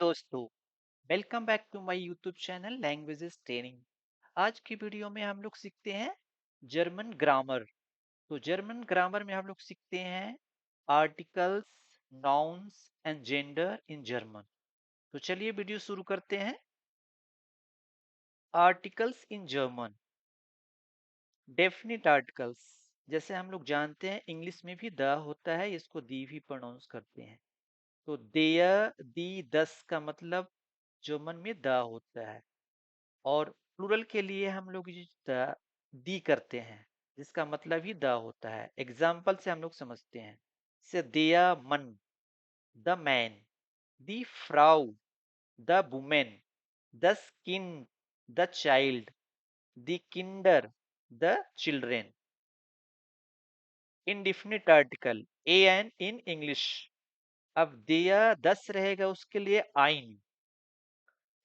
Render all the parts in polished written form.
दोस्तों, welcome back to my YouTube channel languages training. आज की वीडियो में हम लोग सीखते हैं जर्मन ग्रामर। तो जर्मन ग्रामर में हम लोग सीखते हैं articles, nouns and gender in German. तो चलिए वीडियो शुरू करते हैं। Articles in German, definite articles. जैसे हम लोग जानते हैं इंग्लिश में भी द होता है, इसको दी भी प्रोनाउंस करते हैं। तो देयर, दी, दस का मतलब जर्मन में द होता है। और प्लूरल के लिए हम लोग दी करते हैं, जिसका मतलब ही द होता है। एग्जाम्पल से हम लोग समझते हैं। से दिया मन, द मैन, दी फ्राउ, द वुमेन, द स्किन, द चाइल्ड, द किंडर, the children. Indefinite article a an in English. अब दिया दस रहेगा, उसके लिए आइन।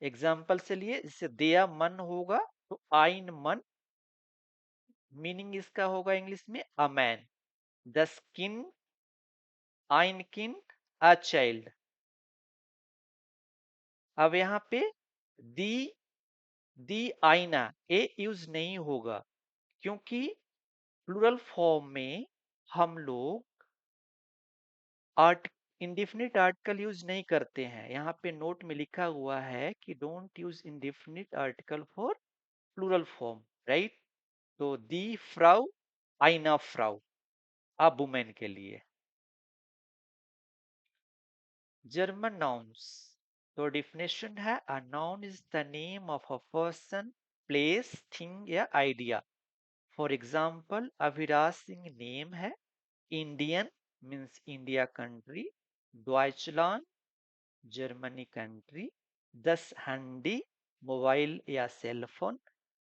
एग्जाम्पल से लिए, जैसे दिया मन होगा तो आइन मन, मीनिंग इसका होगा इंग्लिश में अ मैन। द स्किन, आइन किन, अ चाइल्ड। अब यहाँ पे दी, दी आईना, ए यूज नहीं होगा, क्योंकि प्लूरल फॉर्म में हम लोग आर्ट इंडिफिनिट आर्टिकल यूज नहीं करते हैं। यहाँ पे नोट में लिखा हुआ है कि don't use indefinite article for plural form, right. तो दी फ्राउ, आईना फ्राउ, अ वुमेन के लिए। जर्मन नाउन्स, तो डिफिनेशन है a noun is the name of a person, place, thing या idea. For example Abhiraj Singh name है, इंडियन मीन्स इंडिया कंट्री, ड्वाइचलैंड जर्मनी कंट्री, दस हैंडी मोबाइल या सेल फोन,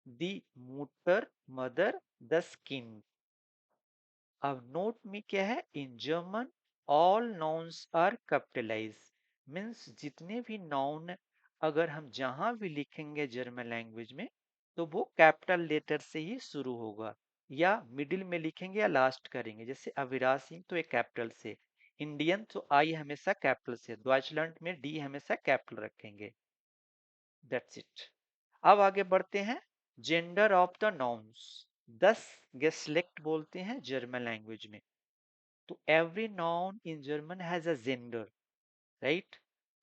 दी मुटर मदर, दस किंग। अब नोट में क्या है, in German all nouns are capitalize. Means जितने भी नाउन अगर हम जहां भी लिखेंगे जर्मन लैंग्वेज में, तो वो कैपिटल लेटर से ही शुरू होगा, या मिडिल में लिखेंगे या लास्ट करेंगे। जैसे अविराज सिंह तो एक कैपिटल से, इंडियन तो आई हमेशा कैपिटल से, ड्वाइचलैंड में डी हमेशा कैपिटल रखेंगे। That's it. अब आगे बढ़ते हैं। जेंडर ऑफ द नाउन्स, 10 गेस्लेक्ट बोलते हैं जर्मन लैंग्वेज में। तो every noun in German has a gender, right.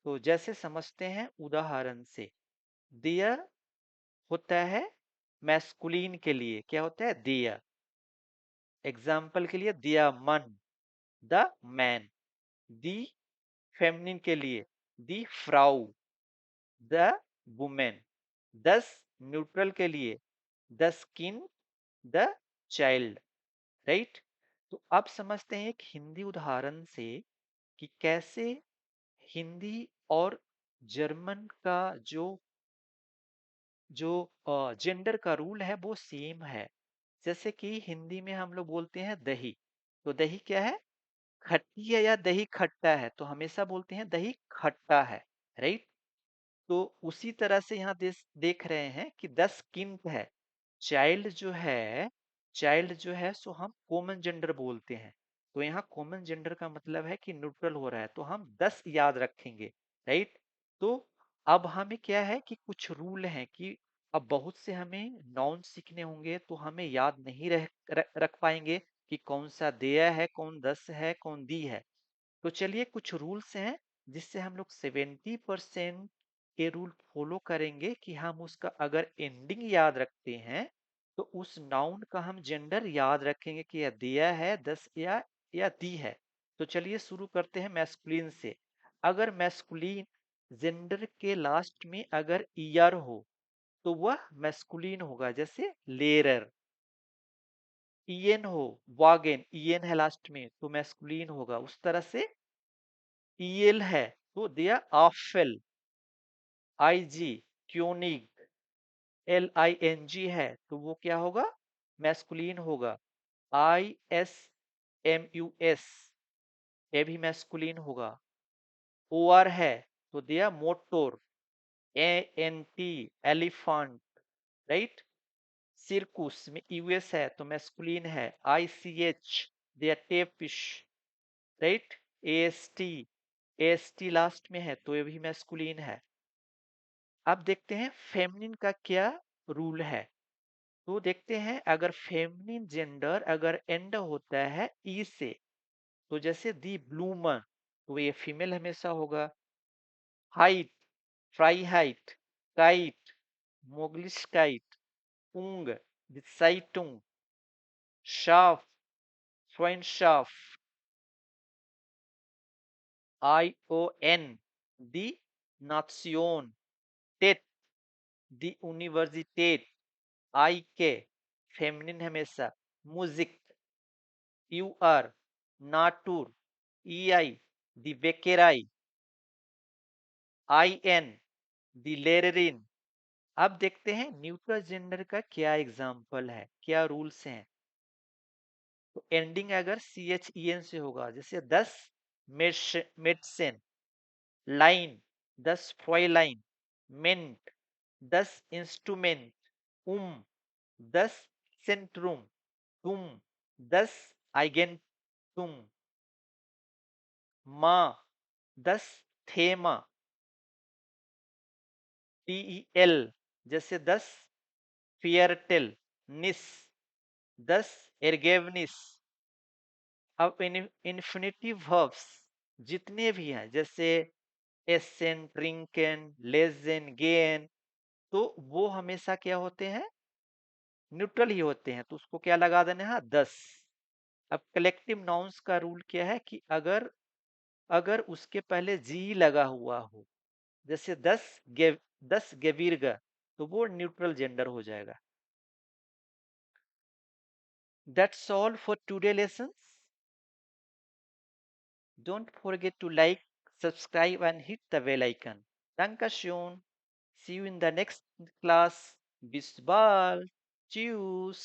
तो जैसे समझते हैं उदाहरण से, दियर होता है मैस्कुलिन के लिए, क्या होता है दिया। एग्जाम्पल के लिए दिया मन, द मैन। दी फेमिनिन के लिए दी फ्राउ, द वुमेन। दस न्यूट्रल के लिए द स्किन, द चाइल्ड, राइट। तो अब समझते हैं एक हिंदी उदाहरण से कि कैसे हिंदी और जर्मन का जो जो जेंडर का रूल है वो सेम है। जैसे कि हिंदी में हम लोग बोलते हैं दही, तो दही क्या है, खट्टी है या दही खट्टा है, तो हमेशा बोलते हैं दही खट्टा है, राइट। तो उसी तरह से यहाँ देख रहे हैं कि 10 किंत है। चाइल्ड जो है, चाइल्ड जो है सो हम कॉमन जेंडर बोलते हैं। तो यहाँ कॉमन जेंडर का मतलब है कि न्यूट्रल हो रहा है, तो हम 10 याद रखेंगे, राइट। तो अब हमें क्या है कि कुछ रूल हैं कि अब बहुत से हमें नाउन सीखने होंगे, तो हमें याद नहीं रख पाएंगे कि कौन सा देया है, कौन दस है, कौन दी है। तो चलिए कुछ रूल्स हैं जिससे हम लोग 70% ये रूल फॉलो करेंगे कि हम उसका अगर एंडिंग याद रखते हैं, तो उस नाउन का हम जेंडर याद रखेंगे कि यह दिया है, दस या दी है। तो चलिए शुरू करते हैं मैस्कुलिन से। अगर मैस्कुलिन जेंडर के लास्ट में अगर ईयर हो, तो वह मैस्कुलिन होगा। जैसे लेरर, ईएन हो, वागेन, ईएन है लास्ट में तो मैस्कुलिन होगा। उस तरह से ईएल है तो दिया आफेल, आईजी क्योनिग, एल आई एन जी है तो वो क्या होगा, मैस्कुलिन होगा। I S M U S, ये भी मैस्कुलिन होगा। ओ आर है तो दिया मोटोर, A N T elephant, right. सिरकुस में यूएस है तो मैस्कुलिन है। आई सी एच दिया टेपिश, right. A S T S T last में है तो ये भी मैस्कुलिन है। अब देखते हैं फेमिनिन का क्या रूल है। तो देखते हैं अगर फेमिनिन जेंडर अगर एंड होता है ई से, तो जैसे दी ब्लूमर तो ये फीमेल हमेशा होगा। हाइट, फ्राई हाइट, काइट, मोगलिश काइट, उंग, दिसाइटुंग, शाफ, स्वाइन शाफ, आई ओ एन, दी नासियोन, टेट, दी यूनिवर्सिटेट, आई के, फेमिनिन हमेशा, म्यूजिक, यू आर, नाटूर, ई आई, दी बेकेराई, आई एन, दी लेरेरिन। अब देखते हैं न्यूट्रल जेंडर का क्या एग्जाम्पल है, क्या रूल्स हैं। तो एंडिंग अगर सी एच ई एन से होगा, जैसे 10 मेडिसिन, लाइन 10 फ्रॉइलाइन, मिंट 10 इंस्ट्रूमेंट, उम 10 सेंट्रूम, तुम 10 आइगेंटुम, मा 10 थेमा, टीईएल जैसे 10 फियरटेल, निस 10 एर्गेवनिस। अब इन्फिनिटिव वर्ब्स जितने भी हैं जैसे एसेन, ट्रिंकेन, लेजेन, गेन, तो वो हमेशा क्या होते हैं, न्यूट्रल ही होते हैं, तो उसको क्या लगा देना है 10। अब कलेक्टिव नाउन्स का रूल क्या है कि अगर अगर उसके पहले जी लगा हुआ हो, जैसे 10 गेवीर्ग, तो वो न्यूट्रल जेंडर हो जाएगा। That's all for today lessons. Don't forget to like, subscribe, and hit the bell icon. Dankeschön. See you in the next class. Bis bald. Tschüss.